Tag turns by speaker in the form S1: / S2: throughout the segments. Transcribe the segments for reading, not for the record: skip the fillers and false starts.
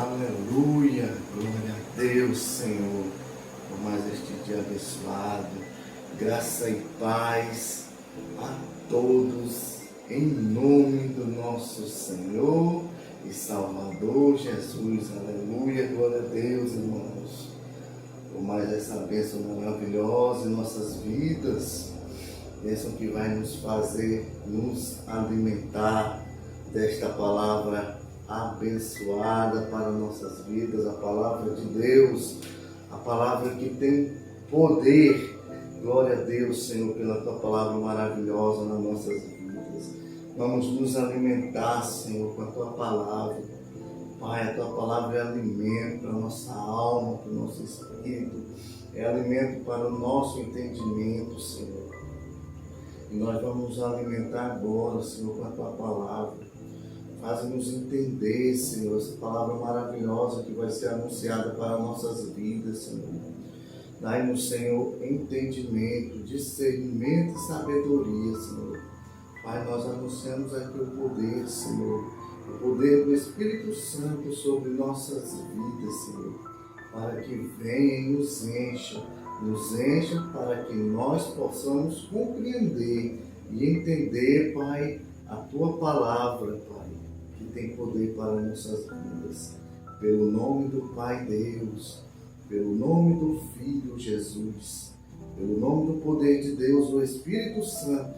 S1: Aleluia, glória a Deus, Senhor, por mais este dia abençoado. Graça e paz a todos, em nome do nosso Senhor e Salvador Jesus. Aleluia, glória a Deus, irmãos, por mais essa bênção maravilhosa em nossas vidas, bênção que vai nos fazer nos alimentar desta palavra abençoada para nossas vidas, a palavra de Deus, a palavra que tem poder. Glória a Deus, Senhor, pela tua palavra maravilhosa nas nossas vidas. Vamos nos alimentar, Senhor, com a tua palavra. Pai, a tua palavra é alimento para a nossa alma, para o nosso espírito, é alimento para o nosso entendimento, Senhor. E nós vamos nos alimentar agora, Senhor, com a tua palavra. Faz-nos entender, Senhor, essa palavra maravilhosa que vai ser anunciada para nossas vidas, Senhor. Dai-nos, Senhor, entendimento, discernimento e sabedoria, Senhor. Pai, nós anunciamos aqui o poder, Senhor, o poder do Espírito Santo sobre nossas vidas, Senhor, para que venha e nos encha para que nós possamos compreender e entender, Pai, a tua palavra, Pai, que tem poder para nossas vidas. Pelo nome do Pai Deus, pelo nome do Filho Jesus, pelo nome do poder de Deus, o Espírito Santo,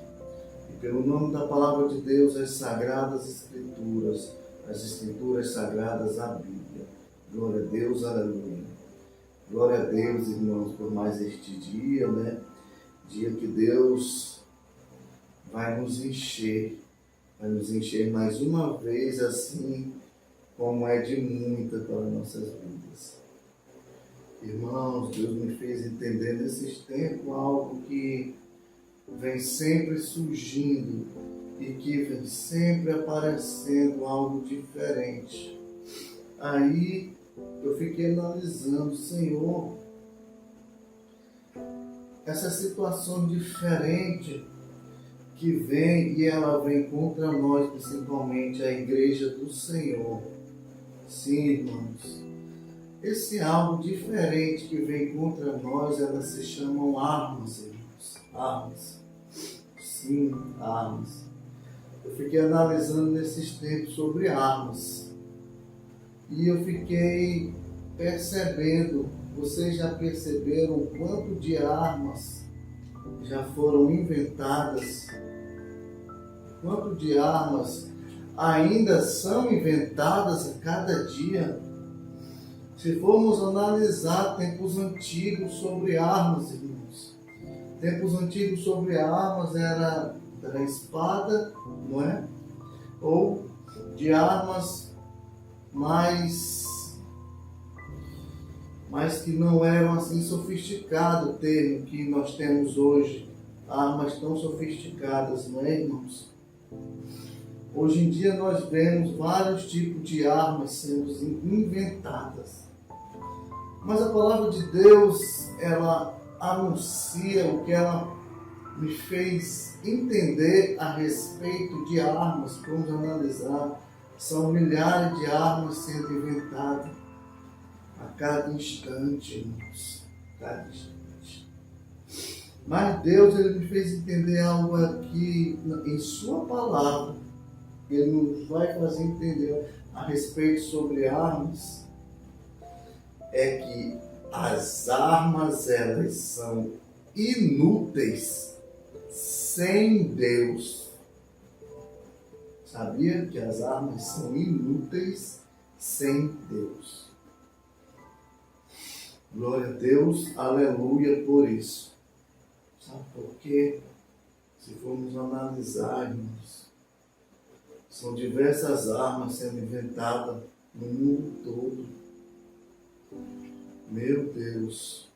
S1: e pelo nome da palavra de Deus, as sagradas Escrituras, as Escrituras sagradas, a Bíblia. Glória a Deus, aleluia. Glória a Deus, irmãos, por mais este dia, né? Dia que Deus vai nos encher mais uma vez, assim como é de muita para nossas vidas. Irmãos, Deus me fez entender nesses tempos algo que vem sempre surgindo e que vem sempre aparecendo algo diferente. Aí eu fiquei analisando, Senhor, essa situação diferente que vem, e ela vem contra nós, principalmente a igreja do Senhor. Sim, irmãos, esse algo diferente que vem contra nós, elas se chamam armas, irmãos. Armas. Sim, armas. Eu fiquei analisando nesses tempos sobre armas. E eu fiquei percebendo, vocês já perceberam o quanto de armas já foram inventadas? Quanto de armas ainda são inventadas a cada dia? Se formos analisar tempos antigos sobre armas, irmãos, tempos antigos sobre armas era espada, não é? Ou de armas mais que não eram assim sofisticado, o termo que nós temos hoje, armas tão sofisticadas, não é, irmãos? Hoje em dia nós vemos vários tipos de armas sendo inventadas. Mas a palavra de Deus, ela anuncia o que ela me fez entender a respeito de armas. Vamos analisar. São milhares de armas sendo inventadas a cada instante, irmãos. Cada instante. Mas Deus, Ele me fez entender algo aqui em Sua palavra. Ele nos vai fazer entender a respeito sobre armas. É que as armas, elas são inúteis sem Deus. Sabia que as armas são inúteis sem Deus? Glória a Deus, aleluia por isso. Sabe por quê? Se formos analisar, irmãos, são diversas armas sendo inventadas no mundo todo. Meu Deus,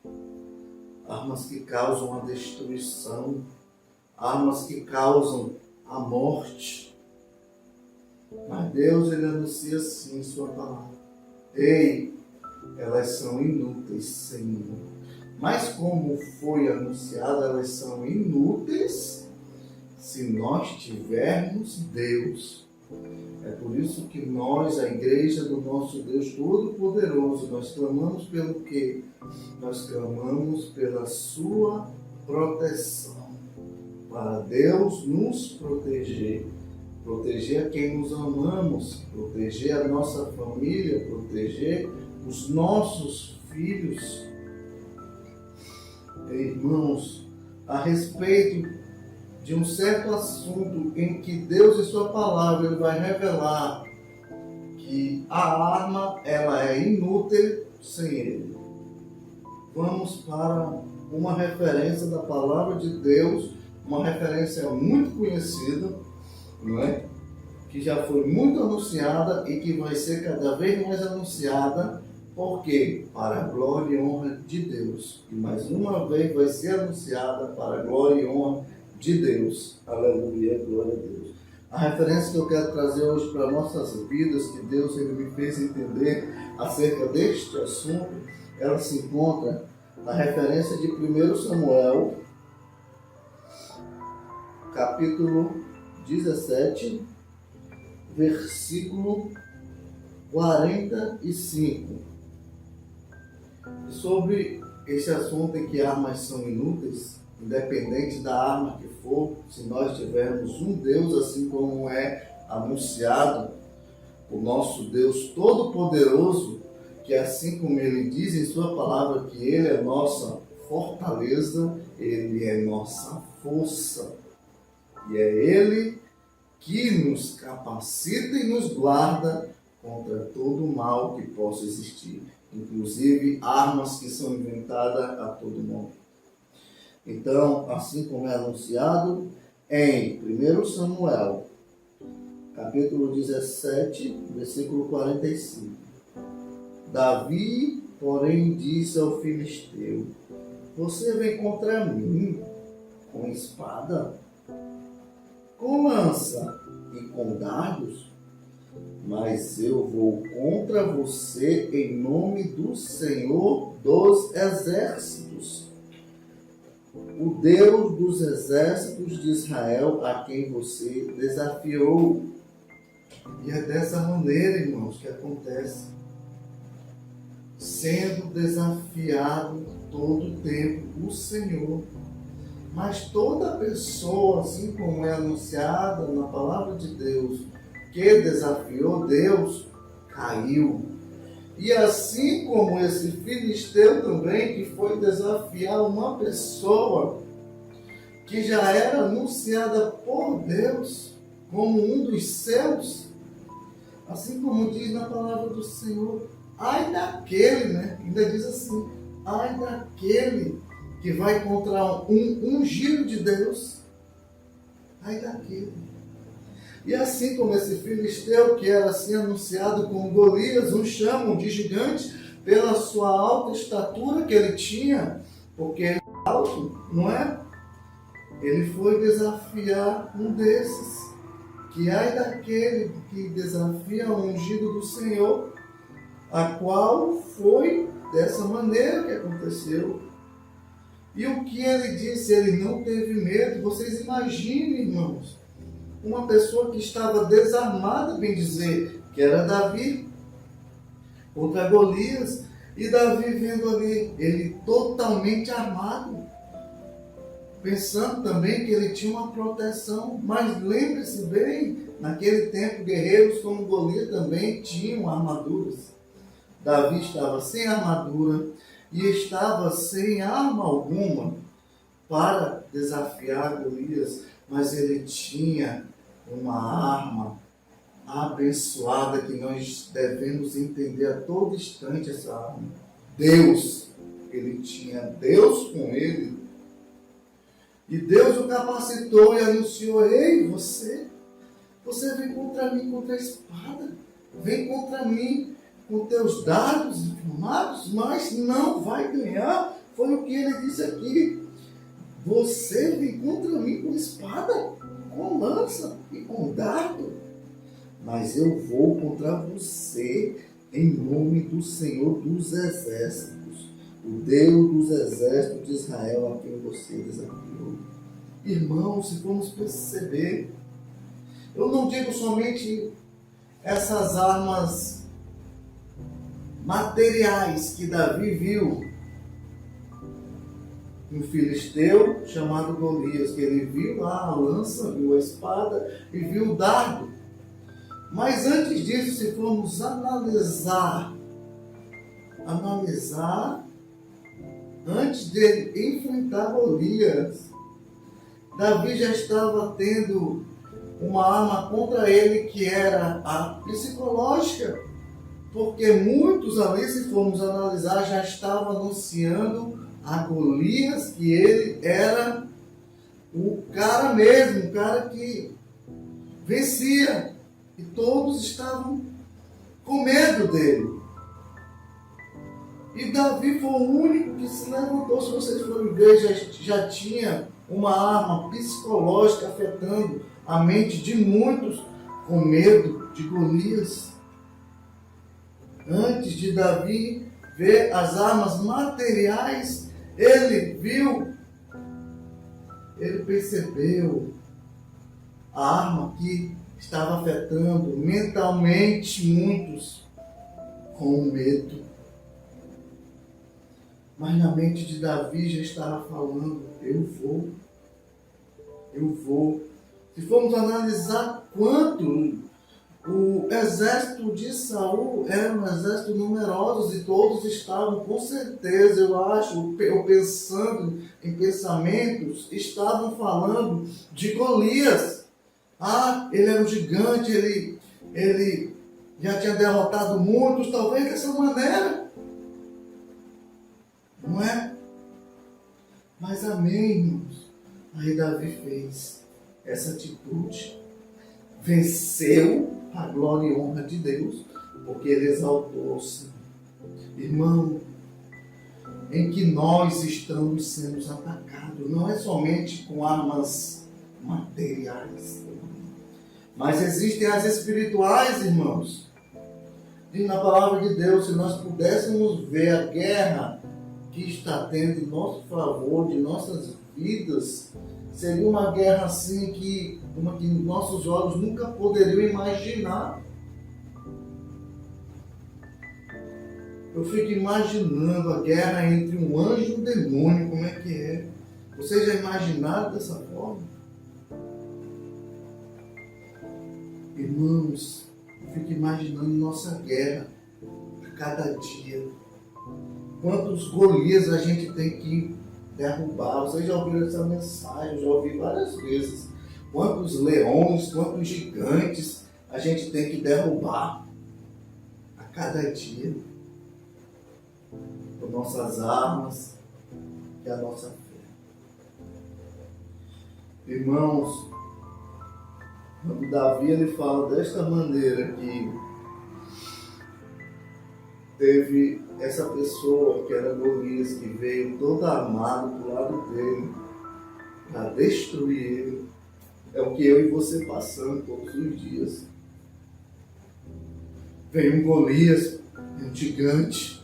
S1: armas que causam a destruição, armas que causam a morte. Mas Deus, Ele anuncia assim em Sua palavra. Ei, elas são inúteis, Senhor. Mas como foi anunciado, elas são inúteis se nós tivermos Deus É por isso que nós, a igreja do nosso Deus Todo-Poderoso, nós clamamos pelo quê? Nós clamamos pela sua proteção, para Deus nos proteger. Proteger a quem nos amamos, proteger a nossa família, proteger os nossos filhos. Irmãos, a respeito de um certo assunto em que Deus em sua palavra ele vai revelar que a arma ela é inútil sem ele. Vamos para uma referência da palavra de Deus, uma referência muito conhecida, não é? Que já foi muito anunciada e que vai ser cada vez mais anunciada. Por quê? Para a glória e honra de Deus. E mais uma vez vai ser anunciada para a glória e honra de Deus. Aleluia, glória a Deus. A referência que eu quero trazer hoje para nossas vidas, que Deus ele me fez entender acerca deste assunto, ela se encontra na referência de 1 Samuel, capítulo 17, versículo 45. Sobre esse assunto em que armas são inúteis, independente da arma que for, se nós tivermos um Deus, assim como é anunciado, o nosso Deus Todo-Poderoso, que assim como Ele diz em sua palavra que Ele é nossa fortaleza, Ele é nossa força. E é Ele que nos capacita e nos guarda contra todo o mal que possa existir, inclusive armas que são inventadas a todo momento. Então, assim como é anunciado em 1 Samuel, capítulo 17, versículo 45. Davi, porém, disse ao filisteu: você vem contra mim com espada, com lança e com dardos, mas eu vou contra você em nome do Senhor dos Exércitos, o Deus dos exércitos de Israel, a quem você desafiou. E é dessa maneira, irmãos, que acontece. Sendo desafiado todo o tempo o Senhor. Mas toda pessoa, assim como é anunciada na palavra de Deus, que desafiou Deus, caiu. E assim como esse filisteu também, que foi desafiar uma pessoa que já era anunciada por Deus como um dos seus, assim como diz na palavra do Senhor, ai daquele, né? Ainda diz assim, ai daquele que vai contra um ungido de Deus, ai daquele. E assim como esse filisteu, que era assim anunciado como Golias, uns chamam de gigante pela sua alta estatura que ele tinha, porque ele é alto, não é? Ele foi desafiar um desses, que ai daquele que desafia o ungido do Senhor, a qual foi dessa maneira que aconteceu. E o que ele disse? Ele não teve medo. Vocês imaginem, irmãos, uma pessoa que estava desarmada, bem dizer, que era Davi, contra Golias, e Davi vendo ali, ele totalmente armado, pensando também que ele tinha uma proteção. Mas lembre-se bem, naquele tempo, guerreiros como Golias também tinham armaduras. Davi estava sem armadura e estava sem arma alguma para desafiar Golias, mas ele tinha uma arma abençoada que nós devemos entender a todo instante essa arma. Deus, ele tinha Deus com ele. E Deus o capacitou e anunciou: ei, você vem contra mim contra a espada, vem contra mim com teus dardos inflamados, mas não vai ganhar. Foi o que ele disse aqui. Você vem contra mim com espada, com lança e com dardo, mas eu vou contra você em nome do Senhor dos Exércitos, o Deus dos Exércitos de Israel, a quem você desafiou. Irmãos, se formos perceber, Eu não digo somente essas armas materiais que Davi viu um filisteu chamado Golias, que ele viu lá a lança, viu a espada e viu o dardo. Mas antes disso, se formos analisar, antes de enfrentar Golias, Davi já estava tendo uma arma contra ele que era a psicológica, porque muitos ali, se formos analisar, já estavam anunciando a Golias que ele era o cara mesmo, o cara que vencia, e todos estavam com medo dele. E Davi foi o único que se levantou. Se vocês forem ver, já tinha uma arma psicológica afetando a mente de muitos com medo de Golias. Antes de Davi ver as armas materiais, ele viu, ele percebeu a arma que estava afetando mentalmente muitos com medo. Mas na mente de Davi já estava falando, eu vou. Se formos analisar quanto o exército de Saul era um exército numeroso e todos estavam, com certeza, eu pensando em pensamentos, estavam falando de Golias. Ele era um gigante, ele já tinha derrotado muitos, talvez dessa maneira. Não é? Mas amém, irmãos. Aí Davi fez essa atitude. Venceu a glória e honra de Deus, porque ele exaltou o Senhor. Irmão, em que nós estamos sendo atacados, não é somente com armas materiais, mas existem as espirituais, irmãos. E na palavra de Deus, se nós pudéssemos ver a guerra que está tendo em nosso favor, de nossas vidas, seria uma guerra assim que nossos olhos nunca poderiam imaginar. Eu fico imaginando a guerra entre um anjo e um demônio, como é que é? Vocês já imaginaram dessa forma? Irmãos, eu fico imaginando nossa guerra a cada dia. Quantos Golias a gente tem que derrubar? Vocês já ouviram essa mensagem? Eu já ouvi várias vezes. Quantos leões, quantos gigantes a gente tem que derrubar a cada dia? Com nossas armas e a nossa fé. Irmãos, quando Davi ele fala desta maneira que teve essa pessoa que era Golias, que veio todo armado do lado dele para destruir ele, é o que eu e você passamos todos os dias. Vem um Golias, um gigante,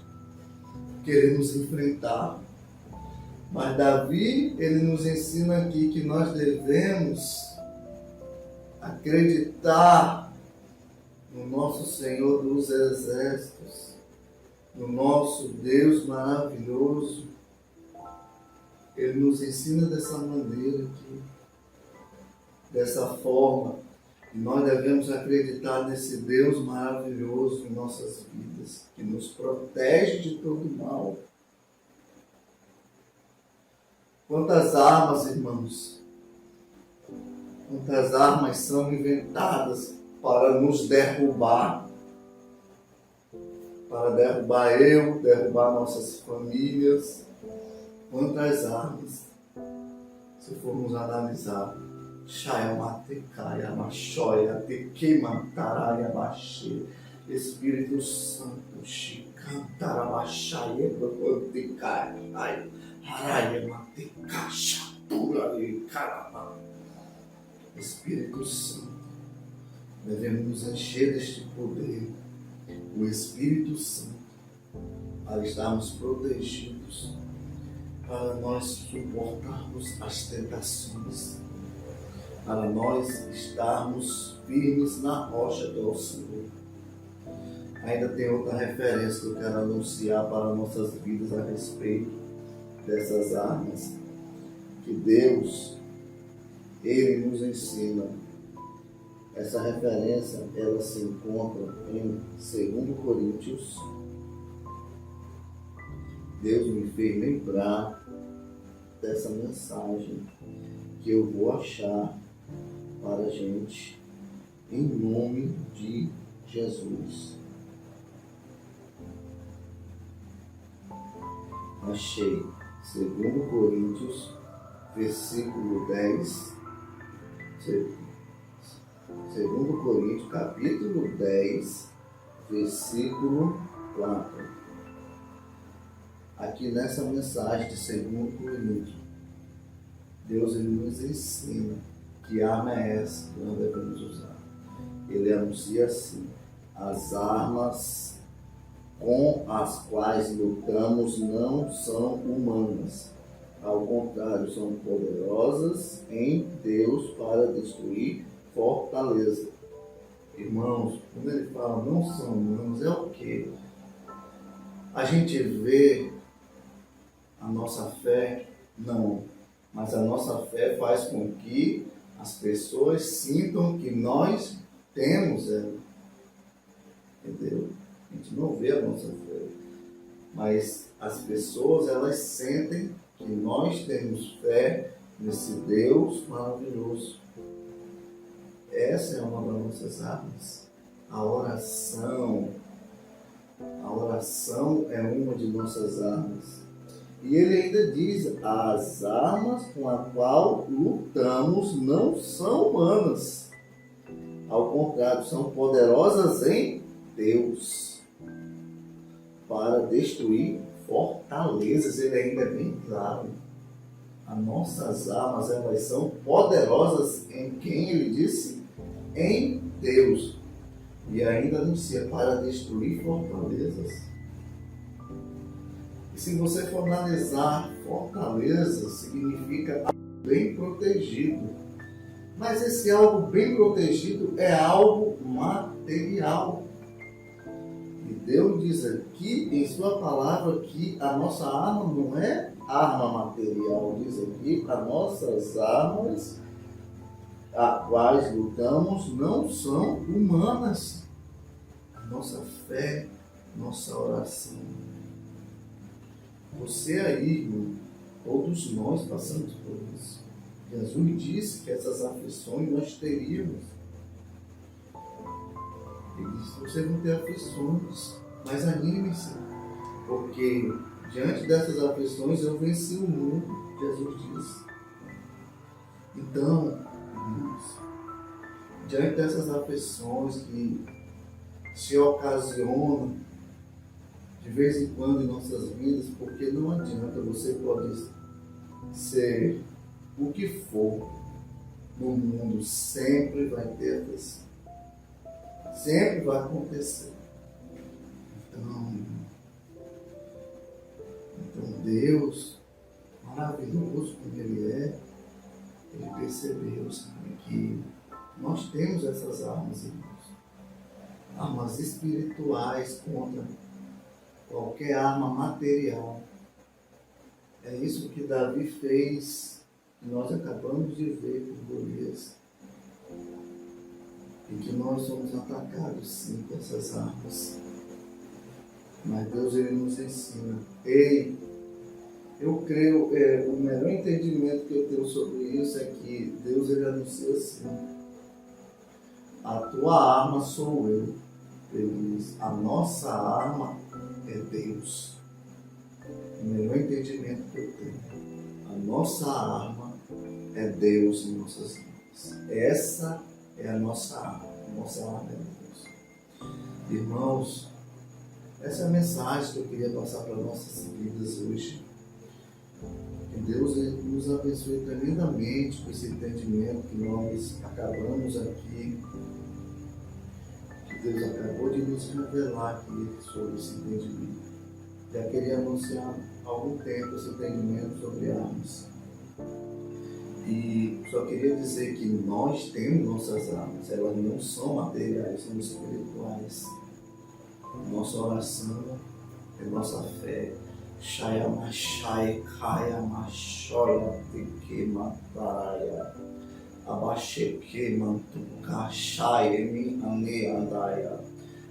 S1: querer nos enfrentar. Mas Davi, ele nos ensina aqui que nós devemos acreditar no nosso Senhor dos Exércitos, no nosso Deus maravilhoso. Ele nos ensina dessa maneira aqui, dessa forma, e nós devemos acreditar nesse Deus maravilhoso em nossas vidas, que nos protege de todo mal. Quantas armas, irmãos, quantas armas são inventadas para nos derrubar, para derrubar derrubar nossas famílias. Quantas armas, se formos analisar, Espírito Santo, Espírito Santo, devemos nos encher deste poder, o Espírito Santo, para estarmos protegidos, para nós suportarmos as tentações, para nós estarmos firmes na rocha que é o Senhor. Ainda tem outra referência que eu quero anunciar para nossas vidas a respeito dessas armas que Deus, Ele nos ensina. Essa referência, ela se encontra em 2 Coríntios. Deus me fez lembrar dessa mensagem que eu vou achar para a gente, em nome de Jesus. Achei 2 Coríntios, versículo 10. 2 Coríntios, capítulo 10, versículo 4. Aqui nessa mensagem de 2 Coríntios, Deus ele nos ensina que arma é essa que nós devemos usar. Ele anuncia assim: as armas com as quais lutamos não são humanas. Ao contrário, são poderosas em Deus para destruir fortaleza. Irmãos, quando ele fala não são humanos, é o quê? A gente vê a nossa fé? Não. Mas a nossa fé faz com que as pessoas sintam que nós temos ela. Entendeu? A gente não vê a nossa fé. Mas as pessoas, elas sentem que nós temos fé nesse Deus maravilhoso. Essa é uma das nossas armas. A oração. A oração é uma de nossas armas. E ele ainda diz: as armas com as quais lutamos não são humanas. Ao contrário, são poderosas em Deus para destruir fortalezas. Ele ainda é bem claro. As nossas armas, elas são poderosas em quem ele disse? Em Deus. E ainda anuncia para destruir fortalezas. E se você for analisar, fortaleza significa algo bem protegido. Mas esse algo bem protegido é algo material. E Deus diz aqui em sua palavra que a nossa arma não é arma material. Diz aqui: as nossas armas, a quais lutamos, não são humanas. A nossa fé, nossa oração. Você aí, irmão, todos nós passamos por isso. Jesus disse que essas aflições nós teríamos. Ele disse: vocês vão ter aflições, mas animem-se, porque diante dessas aflições eu venci o mundo, Jesus disse. Então, irmãos, diante dessas aflições que se ocasionam de vez em quando em nossas vidas, porque não adianta, você pode ser o que for no mundo, sempre vai ter aflição. Sempre vai acontecer. Então Deus, maravilhoso como Ele é, Ele percebeu, sabe, que nós temos essas armas, irmãos. Armas espirituais contra qualquer arma material. É isso que Davi fez, que nós acabamos de ver com Golias. E que nós somos atacados sim com essas armas. Mas Deus ele nos ensina. Ei, eu creio, o melhor entendimento que eu tenho sobre isso é que Deus ele anuncia assim: a tua arma sou eu. Ele diz: a nossa arma é Deus. O melhor entendimento que eu tenho. A nossa arma é Deus em nossas vidas. Essa é a nossa arma. A nossa arma é Deus. Irmãos, essa é a mensagem que eu queria passar para nossas vidas hoje. Que Deus nos abençoe tremendamente com esse entendimento que nós acabamos aqui. Que Deus acabou de nos revelar aqui sobre esse entendimento. Já queria anunciar há algum tempo esse entendimento sobre armas. E Só queria dizer que nós temos nossas armas, elas não são materiais, são espirituais. Nossa oração é nossa fé. Shaya Mashai Kaya Mashoya Teke Mataya Abasheke Mantuka Shaya Mi Ane Andaya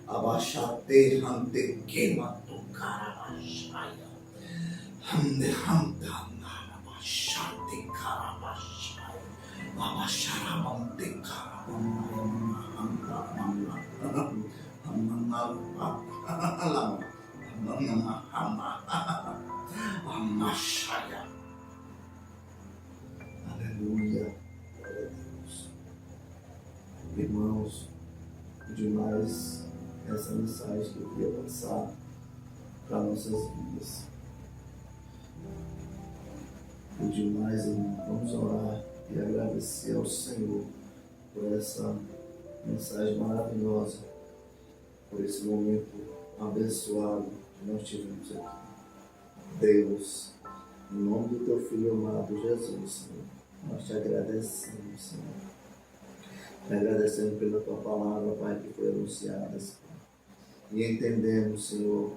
S1: Abashate Hanteke Matukara Mashaya Hande Hantana Abashate Karabashaya Abasharamante Karamamama Amashaya. Aleluia. Glória a Deus. Irmãos, demais essa mensagem que eu queria passar para nossas vidas. O demais, irmão, vamos orar e agradecer ao Senhor por essa mensagem maravilhosa, por esse momento abençoado que nós tivemos aqui. Deus, em nome do teu Filho amado Jesus, Senhor, nós te agradecemos, Senhor. Te agradecemos pela tua palavra, Pai, que foi anunciada, Senhor. E entendemos, Senhor,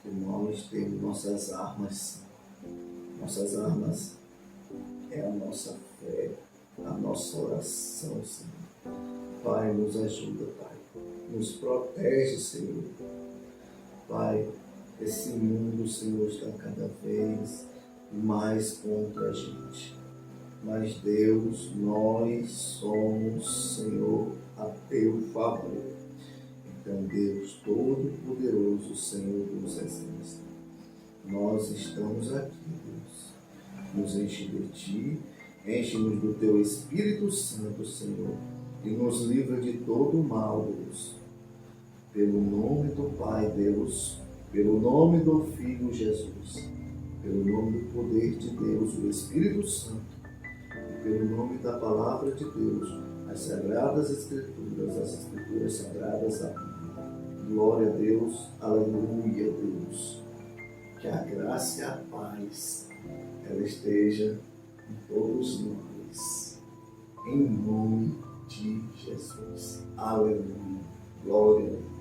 S1: que nós temos nossas armas. Nossas armas é a nossa fé, a nossa oração, Senhor. Pai, nos ajuda, Pai. Nos protege, Senhor. Pai, esse mundo, Senhor, está cada vez mais contra a gente. Mas, Deus, nós somos, Senhor, a teu favor. Então, Deus Todo-Poderoso, Senhor dos Exércitos, nós estamos aqui, Deus. Nos enche de Ti, enche-nos do Teu Espírito Santo, Senhor, e nos livra de todo o mal, Deus. Pelo nome do Pai, Deus, pelo nome do Filho Jesus, pelo nome do poder de Deus, o Espírito Santo, e pelo nome da Palavra de Deus, as Sagradas Escrituras, as Escrituras Sagradas da Bíblia. Glória a Deus, aleluia, Deus. Que a graça e a paz, ela esteja em todos nós, em nome de Jesus. Aleluia, glória a Deus.